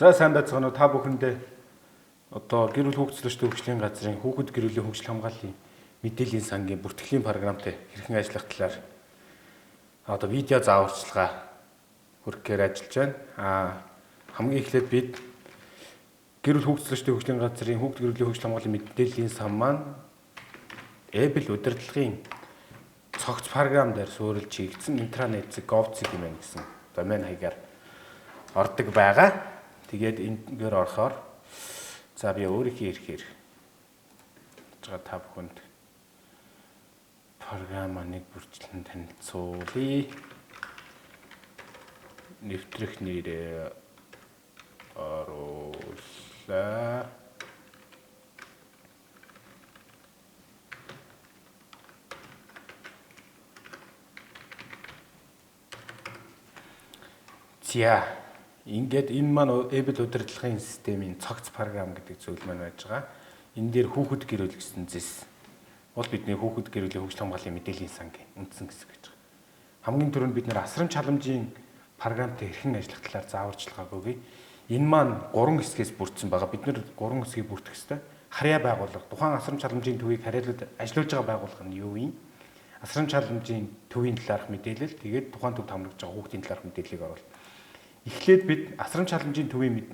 За сайн байцгаана уу та бүхэндээ одоо гэр бүл хөгжлөлтөй хөгжлийн газрын хүүхэд гэр бүлийн хөгжил хамгааллын мэдээллийн сангийн бүртгэлийн програмтай хэрхэн ажиллах талаар одоо видео зааварчилгаа хүргэхээр ажиллаж байна. Хамгийн эхлээд бид гэр бүл хөгжлөлтөй хөгжлийн газрын хүүхэд гэр бүлийн хөгжил хамгааллын мэдээллийн сан маань Apple удирдлагын цогц програм дээр суурилж хийгдсэн интранет gov.cg хэмээн гэсэн домен хаягаар ордог байгаа. Тэгээд энэгээр орохоор за би өөрийнхөө ирэхээр жага та бүхэнд програм нэг бүрчлэн танилцуулъя. Нэвтрэх нэрээ оруулаа. За ингээд энэ маань Apple удирдлагын системийн цогц програм гэдэг зүйл маань байж байгаа. Энэ дээр хүүхэд гэр бүл гэсэн зэс бол бидний хүүхэд гэр бүлийн хөгжил хамгааллын мэдээллийн сангийн үндсэн хэсэг гэж байгаа. Хамгийн түрүүнд бид нэр асрамж халамжийн програмтай хэрхэн ажиллах талаар зааварчилгааг өгье. Энэ маань 3 хэсгээс бүрдсэн байгаа. Бид нэр 3 хэсгийг бүртгэх ёстой. Харьяа байгууллага тухайн асрамж халамжийн төвийг харьяалаад ажиллаж байгаа байгууллага нь юу юм? Асрамж халамжийн төвийн талаарх мэдээлэл, тэгээд тухайн төвд хамрагдж байгаа хүүхдийн талаарх мэдээллийг оруулах. Эхлээд бид асрамж халамжийн төвийн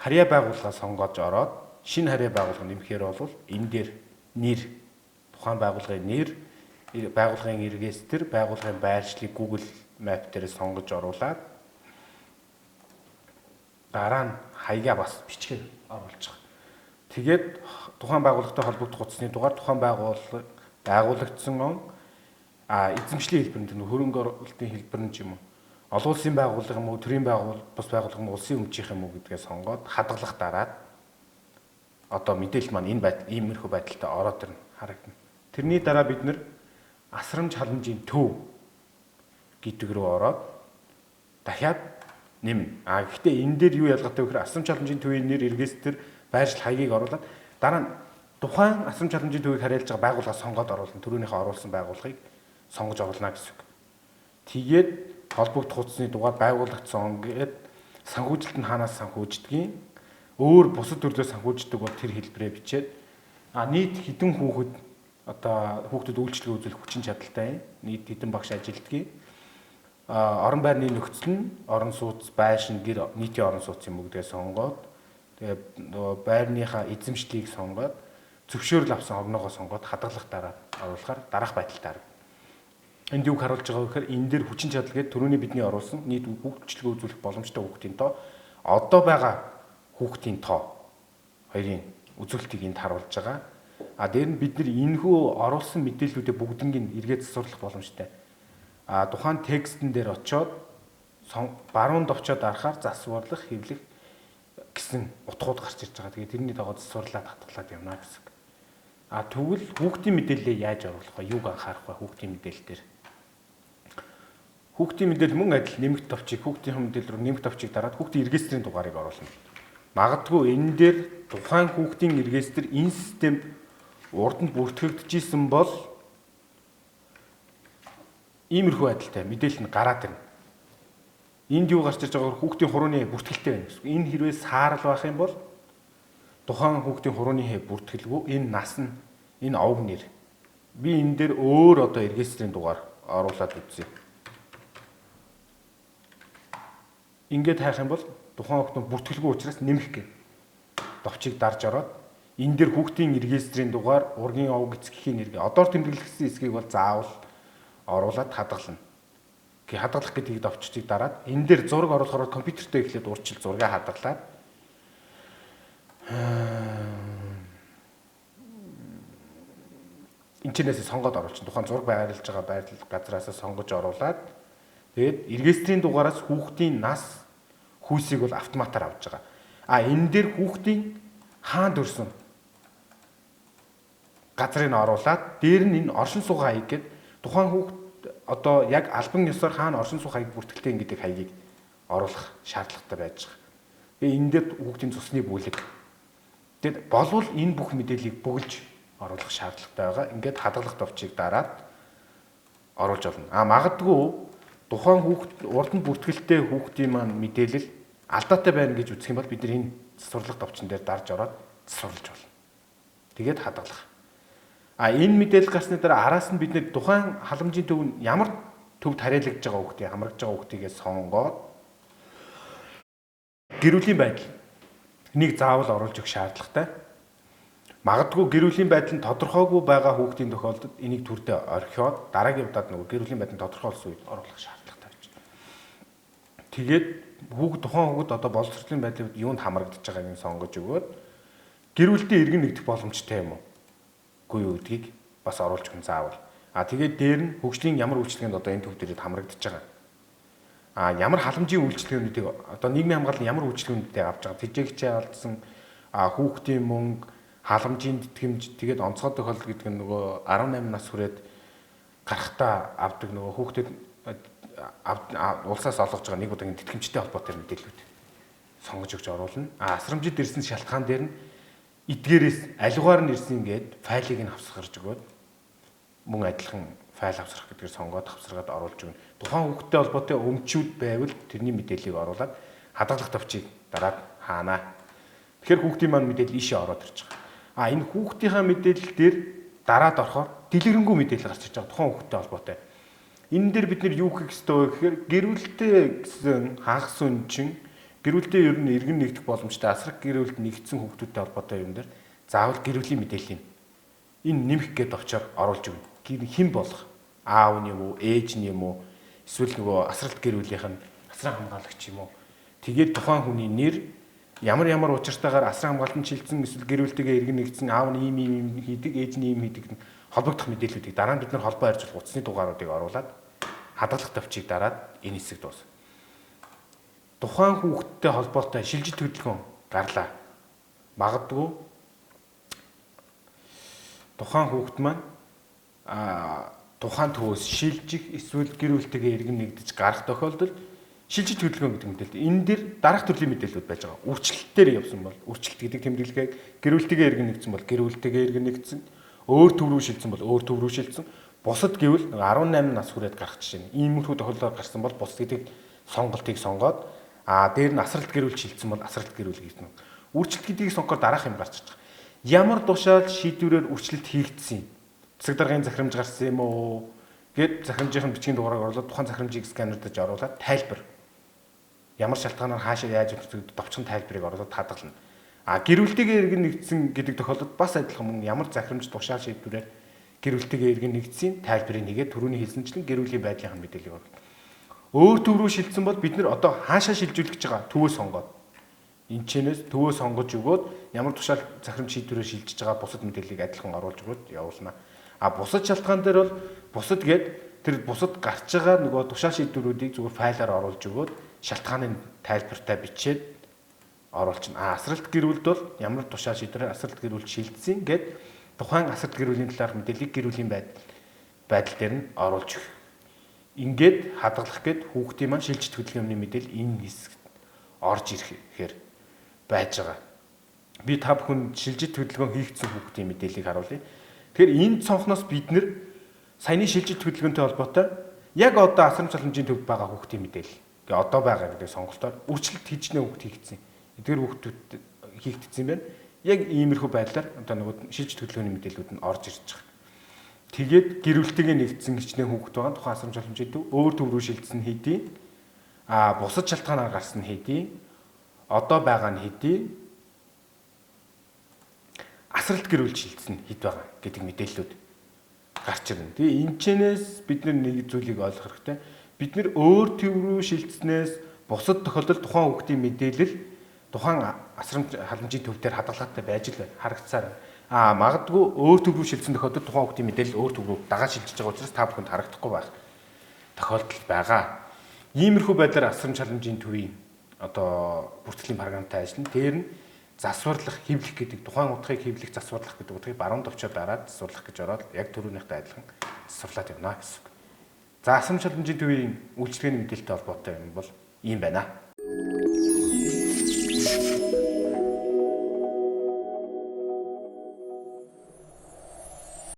харьяа байгууллага сонгож ороод шинэ харьяа байгууллага нэмэхээр бол энэ дээр нэр, тухайн байгууллагын нэр, байгууллагын регистр, байгууллагын байршлыг Google Map дээр сонгож оруулаад дараа нь хаягаа бас бичгээр оруулж байгаа. Тэгээд тухайн байгууллагатай холбогдох утасны дугаар, тухайн байгууллага байгуулагдсан он, эзэмшлийн хэлбэр нь хөрөнгө оруулалтын хэлбэр нь юм уу? Олон улсын байгууллага юм уу, төрийн байгууллага, бус байгууллага нь улсын өмчийнх юм уу гэдгээ сонгоод хадгалах дараад одоо мэдээлэл маань энэ байдал, иймэрхүү байдалтай ороод ирнэ, харагдана. Тэрний дараа бид нэр асрамж халамжийн төв гэдэг рүү ороод дахиад нэмнэ. Гэхдээ энэ дээр юу ялгаатай вэ гэхээр асрамж халамжийн төвийн нэр, регистр, байршил хаягийг оруулаад дараа нь тухайн асрамж халамжийн төвийг харьяалж байгаа байгууллага сонгоод оруулна. Төрөөнийхөө оруулсан байгууллагыг сонгож оруулна гэсэн үг. Тэгээд холбогдох утасны дугаар байгуулагдсан ингээд санхүүжилт нь хаанаас санхүүждгийг өөр бусад төрлөөс санхүүждэг бол тэр хэлбэрээ бичээд нийт хэдэн хүүхэд одоо хүүхдэд үйлчлэг үзүүлэх хүчин чадалтай нийт хэдэн багш ажилдгийг орон байрны нөхцөл нь орон сууц байшин гэр нийтийн орон сууц юм уу гэдгээ сонгоод тэгээ байрныхаа эзэмшлийг сонгоод зөвшөөрөл авсан огноогоо сонгоод хадгалах дараа оруулахаар дараах байдалтай. Энд юг харуулж байгаа вэ гэхээр энэ дээр хүчин чадал гэдэг түрүүний бидний оруулсан нийт үйлчлэг үзүүлэх боломжтой хүүхдийн тоо одоо байгаа хүүхдийн тоо хоёрын үзүүлэлтийг энд харуулж байгаа. Дээр нь бид нар энэхүү оруулсан мэдээллүүдээ бүгднийг эргээд засварлах боломжтой. Тухайн текстэн дээр очиод баруунд очиод арахаар засварлах, хэвлэх гэсэн утгууд гарч ирж байгаа. Тэгээд тэрний дагуу засварлаад хатгалаад явна гэсэн. Тэгвэл хүүхдийн мэдээллээ яаж оруулах вэ? Юуг анхаарах вэ хүүхдийн мэдээлэл дээр? Хүүхдийн мэдээлэл мөн адил нэмэгт товчийг хүүхдийн мэдээлэл рүү нэмэгт товчийг дараад хүүхдийн регистрийн дугаарыг оруулна. Магадгүй энэ дээр тухайн хүүхдийн регистр энэ системд урд нь бүртгэгдчихсэн бол иймэрхүү байдалтай мэдээлэл нь гараад ирнэ. Энд юу гарч ирж байгаа вэ? Хүүхдийн хурууны бүртгэлтэй байна гэсэн. Энэ хэрвээ саарл байх юм бол тухайн хүүхдийн хурууны бүртгэлгүй энэ нас нь энэ овг нэр. Би энэ дээр өөр одоо регистрийн дугаар оруулаад үзье. Ингээд хайх юм бол тухайн хүүхдийн бүртгэлгүй учраас нэмэх гээ. Товчийг дарж ороод энэ дээр хүүхдийн регистрийн дугаар, ургийн овг эцгийн нэр. Одоор тэмдэглэсэн эсгийг бол заавал оруулаад хадгална. Хадгалах гэдгийг товчцыг дараад энэ дээр зураг оруулахаар компьютертэй эхлээд урьдчил зургийг хадгалаад интернетээс сонгоод оруулчихна. Тухайн зураг байрлаж байгаа байрлал газраас сонгож оруулаад тэгээд регистрийн дугаараас хүүхдийн нас хүйсийг бол автоматар авч байгаа. Энэ дээр хүүхдийн хаанд өрсөн газрыг оруулаад дээр нь энэ оршин суугаа хаяг гэдэг тухайн хүүхд одоо яг албан ёсоор хаана оршин суух хаяг бүртгэлтэй гэдэг хаягийг оруулах шаардлагатай байж байгаа. Тэгээ энэ дээр хүүхдийн цусны бүлэг. Тэгэд болвол энэ бүх мэдээллийг бүгэлж оруулах шаардлагатай байгаа. Ингээд хадгалах товчийг дараад оруулж олно. Магадгүй тухайн хүүхд урд нь бүртгэлтэй хүүхдийн маань мэдээлэл алдаатай байна гэж үзэх юм бол бид нар энэ засварлах товчон дээр дарж ороод засварлаж болно. Тэгээд хадгалах. Энэ мэдээлэл гарсны дараа араас нь бид нэр тухайн халамжийн төв нь ямар төвд хариалагдж байгаа хүүхдийг хамрагдж байгаа хүүхдийгээ сонгоод гэр бүлийн байдлыг заавал оруулж өгөх шаардлагатай. Магадгүй гэр бүлийн байдал нь тодорхойгүй байгаа хүүхдийн тохиолдолд энийг түрдээ орхиод дараагийн удаад нөгөө гэр бүлийн байдал нь тодорхойлсон үед оруулах шаардлагатай байж байна. Тэгээд тухайн хүүхэд одоо боловсролын байдлыг юунд хамрагдаж байгааг нь сонгож өгөөд гэр бүлдээ иргэн нэгдэх боломжтой юм уу? Үгүй юу гэдгийг бас оруулж өгөн заавал. Тэгээд дээр нь хөгжлийн ямар үйлчлэгэнд одоо энэ төв дээрээ хамрагдаж байгаа. Ямар халамжийн үйлчлэгүүдийг одоо нийгмийн хамгаалал ямар үйлчлэгүүдийг авч байгаа. Тэжээгчээ алдсан хүүхдийн мөнгө, халамжийн тэтгэмж, тэгээд онцгой тохиолдол гэдэг нь нөгөө 18 нас хүрээд гарахтаа авдаг нөгөө хүүхдэд улсаас олгож байгаа нэг удаагийн тэтгэмжтэй холбоотой мэдээлэлүүд сонгож өгч оруулна. Асрамжид ирсэн шалтгаан дээр нь эдгээрээс аливаар нь ирсэн гээд файлыг нь авсгарч өгөөд мөн адилхан файл авсрах гэдгээр сонгоод авсаргаад оруулж өгнө. Тухайн хүүхдтэй холбоотой өмчүүд байвал тэрний мэдээллийг оруулаад хадгалах товчийг дараад хаана. Тэгэхээр хүүхдийн маань мэдээлэл ийшээ ороод ирж байгаа. Энэ хүүхдийнхаа мэдээлэл дээр дараад орохоор дэлгэрэнгүй мэдээлэл гарч ирж байгаа тухайн хүүхдтэй холбоотой. Энэ дээр бид нэр юу хийх ёстой вэ гэхээр гэр бүлтэй гэсэн хагас үнчин гэр бүлтэй ер нь иргэн нэгдэх боломжтой асрах гэр бүлд нэгдсэн хүүхдүүдтэй холбоотой юм дээр заавал гэр бүлийн мэдээллийг энэ нэмэх гээд очоор оруулж өгнө. Гэр хэн болох? Аав нь юм уу, ээж нь юм уу? Эсвэл нөгөө асралт гэр бүлийнх нь асран хамгаалагч юм уу? Тэгээд тухайн хүний нэр ямар учиртайгаар асран хамгаалтанд шилжсэн эсвэл гэр бүлтэйгээ иргэн нэгдсэн аав нь ийм хийдэг, ээж нь ийм хийдэг холбогдох мэдээллүүдийг дараа нь бид нар холбоо харьцуулах утасны дугааруудыг оруулаад хадгалах товчийг дараад энэ хэсэг дуус. Тухайн хүүхдтэй холбоотой шилжиж хөдөлгөөн гарлаа. Магадгүй тухайн хүүхд маань тухайн төвөөс шилжих эсвэл гэр бүлтэйгээ иргэн нэгдэж гарах тохиолдолд шилжиж хөдөлгөөн гэдэг мэдээлэл. Энэ дээр дараах төрлийн мэдээлэлүүд байж байгаа. Үржилтээр явсан бол үржилт гэдэг тэмдэглэгээ гэр бүлтэйгээ иргэн нэгдсэн бол гэр бүлтэйгээ иргэн нэгдсэн, өөр төв рүү шилжсэн бол өөр төв рүү шилжсэн. Бусад гэвэл 18 нас хүрээд гарах жишээ нь. Иймэрхүү тохиолдолд гарсан бол бус гэдэг сонголтыг сонгоод дээр нь асралт гэр бүл шилжсэн бол асралт гэр бүл гэсэн. Үржилт гэдгийг сонгохоор дараах юм гарч ирж байгаа. Ямар тушаал шийдвэрээр үржилт хийгдсэн юм? Засаг даргын захирамж гарсан юм уу? Гэт захирамжийн бичгийн дугаараар оруулаад тухайн захирамжийг сканердаж оруулаад тайлбар. Ямар шалтгаанаар хаашаа яаж явагддаг товчхон тайлбарыг оруулаад хадгална. Гэр бүлтэйгээ иргэн нэгдсэн гэдэг тохиолдолд бас адилхан мөн ямар захирамж тушаал шийдвэрээр гэр бүлтэйгээ иргэн нэгдсийн тайлбарыг нэгээд түрүүний хэлсэнчлэн гэр бүлийн байдлын мэдээллийг оруулна. Өөр төв рүү шилжсэн бол бид нэр одоо хаашаа шилжүүлэх гэж байгаа төвөө сонгоод энэчнээс төвөө сонгож өгөөд ямар тушаал захирамж шийдвэрээр шилжиж байгаа бусад мэдээллийг адилхан оруулж өгөөд явуулна. Бусад шалтгаан дээр бол бусад гээд тэр бусад гарч байгаа нөгөө тушаал шийдвэрүүдийг зүгээр файлаар оруулж өгөөд шалтгааныг тайлбартай бичээд оруулчихна. Асралт гэр бүлд бол ямар тушаал шийдвэрээр асралт гэр бүл шилжсэн гээд тухайн асралт гэр бүлийн талаарх мэдээллийг гэр бүлийн байдал дээр нь оруулж өгөх. Ингээд хадгалах гээд хүүхдийн маань шилжиж хөдөлгөөний мэдээлэл энэ хэсэгт орж ирэхээр байж байгаа. Би та бүхэнд шилжиж хөдөлгөөн хийгдсэн хүүхдийн мэдээллийг харуулъя. Тэгэхээр энэ цонхноос бид нэр саяны шилжиж хөдөлгөөнтэй холбоотой яг одоо асрамж халамжийн төвд байгаа хүүхдийн мэдээлэл. Гэ одоо байгаа гэдэг сонголтоор үржилт хийжнээ хүүхд хийгдсэн. Эдгээр хүүхдүүд хийгдсэн юм байна. Яг иймэрхүү байдлаар одоо нөгөө шилжиж хөдөлгөөний мэдээллүүд нь орж ирж байгаа. Тэгээд гэр бүлтэйгээ нэгдсэн хичнээн хүүхэд байгаа тухайн асрамж халамжийн төв өөр төв рүү шилжсэн хэдий бусад шалтгаанаар гарсан хэдий одоо байгаа нь хэдий асралт гэр бүл шилжсэн хэд байгаа гэдэг мэдээллүүд гарч ирнэ. Тэгээ энэчнээс бид нэг зүйлийг ойлгох хэрэгтэй. Бид нэр өөр төв рүү шилжснээс бусад тохиолдолд тухайн хүүхдийн мэдээлэл тухайн асрамж халамжийн төв дээр хадгалгаатай байж л харагдсаар. Магадгүй өөр төв рүү шилжсэн тохиолдолд тухайн хүүхдийн мэдээлэл өөр төв рүү дагаад шилжиж байгаа учраас та бүхэнд харагдахгүй байх тохиолдол байгаа. Иймэрхүү байдлаар асрамж халамжийн төвийн одоо бүртгэлийн програмтай ажиллана. Тэр нь засварлах, хэвлэх гэдэг тухайн утгыг хэвлэх, засварлах гэдэг утгыг баруун товчоо дараад засварлах гэж ороод яг түрүүнийхтэй адилхан засварлаад явна гэсэн. За асрамж халамжийн төвийн үйлчлэгээний мэдээлэлтэй холбоотой юм бол ийм байна.